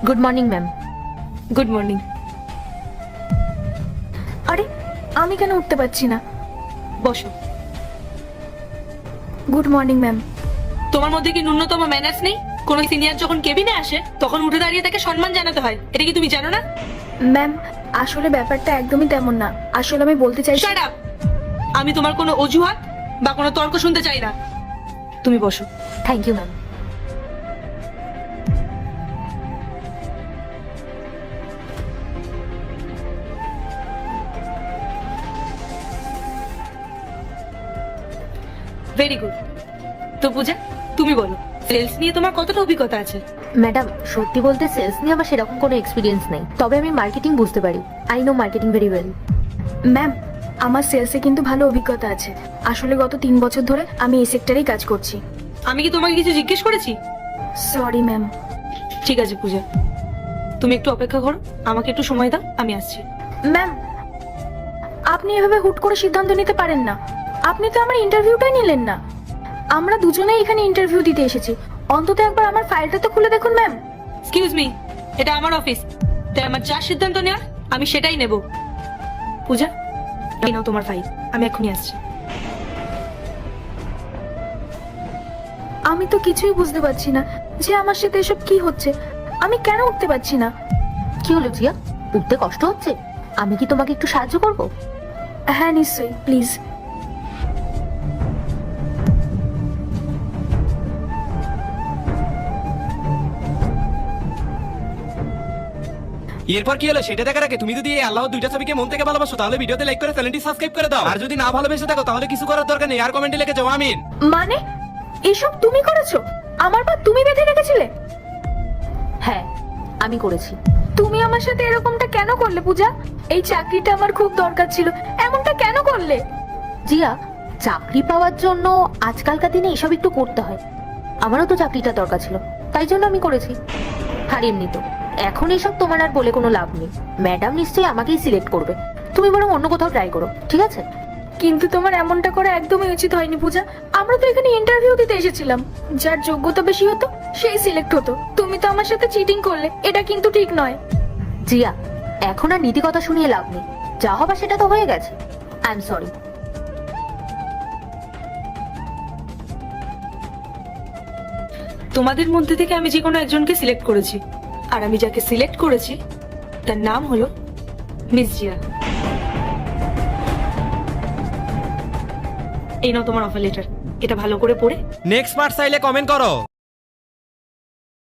Good morning ma'am. Good morning. আরে আমি কেন উঠতে পারছি না? বসো। Good morning ma'am. তোমার মধ্যে কি ন্যূনতম ম্যানার্স নেই? কোন সিনিয়র যখন কেবিনে আসে তখন উঠে দাঁড়িয়ে তাকে সম্মান জানাতে হয়, এটা কি তুমি জানো না? ম্যাম আসলে ব্যাপারটা একদমই তেমন না। আসলে আমি বলতে চাইছি। Shut up! আমি তোমার কোনো অজুহাত বা কোনো তর্ক শুনতে চাই না। তুমি বসো। Thank you ma'am. Very good. তো পূজা, তুমি বলো, সেলস নিয়ে তোমার কতটা অভিজ্ঞতা আছে? ম্যাডাম সত্যি বলতে সেলস নিয়ে আমার সেরকম কোনো এক্সপিরিয়েন্স নেই, তবে আমি মার্কেটিং বুঝতে পারি। I know marketing very well. Ma'am আমার সেলসে কিন্তু ভালো অভিজ্ঞতা আছে। আসলে গত 3 বছর ধরে আমি এই সেক্টরেই কাজ করছি। আমি কি তোমাকে কিছু জিজ্ঞেস করেছি? Sorry ma'am. ঠিক আছে পূজা, তুমি একটু অপেক্ষা করো, আমাকে একটু সময় দাও, আমি আসছি। ম্যাম আপনি এভাবে হুট করে সিদ্ধান্ত নিতে পারেন না। আপনি তো আমার ইন্টারভিউটাই নিলেন না। আমরা দুজনেই এখানে ইন্টারভিউ দিতে এসেছি। অন্তত একবার আমার ফাইলটা তো খুলে দেখুন ম্যাম। এক্সকিউজ মি, এটা আমার অফিস, তাই আমার যা সিদ্ধান্ত নেওয়ার আমি সেটাই নেব। পূজা, এই নাও তোমার ফাইল, আমি এক্ষুনি আসছি। আমি তো কিছুই বুঝতে পারছি না যে আমার সাথে এসব কি হচ্ছে। আমি কেন উঠতে পারছি না? কি হলো জিয়া, উঠতে কষ্ট হচ্ছে? আমি কি তোমাকে একটু সাহায্য করব? হ্যাঁ নিশ্চয়ই, প্লিজ। এরপর কি হলো সেটা দেখার আগে তুমি যদি এই আল্লাহর দুইটা ছবিকে মন থেকে ভালোবাসো তাহলে ভিডিওতে লাইক করে চ্যানেলটি সাবস্ক্রাইব করে দাও। আর যদি না ভালোবেসে থাকো তাহলে কিছু করার দরকার নেই, আর কমেন্টে লিখে যাও আমিন। মানে এসব তুমি করেছো? আমার পা তুমি বেঁধে রেখেছিলে? হ্যাঁ আমি করেছি। তুমি আমার সাথে এরকমটা কেন করলে পূজা? এই চাকরিটা আমার খুব দরকার ছিল, এমনটা কেন করলে? জিয়া, চাকরি পাওয়ার জন্য আজকালকার দিনে এসব একটু করতে হয়। আমারও তো চাকরিটা দরকার ছিল, তাই জন্য আমি করেছি। আর এমনি তো এখন এসব তোমার আর বলে কোনো লাভ নেই। ম্যাডাম নিশ্চয়ই আমাকেই সিলেক্ট করবে, তুমি বরং অন্য কোথাও ট্রাই করো, ঠিক আছে? কিন্তু তোমার এমনটা করা একদমই উচিত হয়নি পূজা। আমরা তো এখানে ইন্টারভিউ দিতে এসেছিলাম, যার যোগ্যতা বেশি হতো সেই সিলেক্ট হতো। তুমি তো আমার সাথে চিটিং করলে, এটা কিন্তু ঠিক নয়। জিয়া, এখন আর নীতি কথা শুনিয়ে লাভ নেই, যা হবার সেটা তো হয়ে গেছে। I am sorry. তোমাদের মধ্যে থেকে আমি যে কোনো একজনকে সিলেক্ট করেছি, আর আমি যাকে সিলেক্ট করেছি তার নাম হলো মিস জিয়া। এই নাও তোমার অফার লেটার, এটা ভালো করে পড়ে নেক্সট পার্ট চাইলে কমেন্ট করো।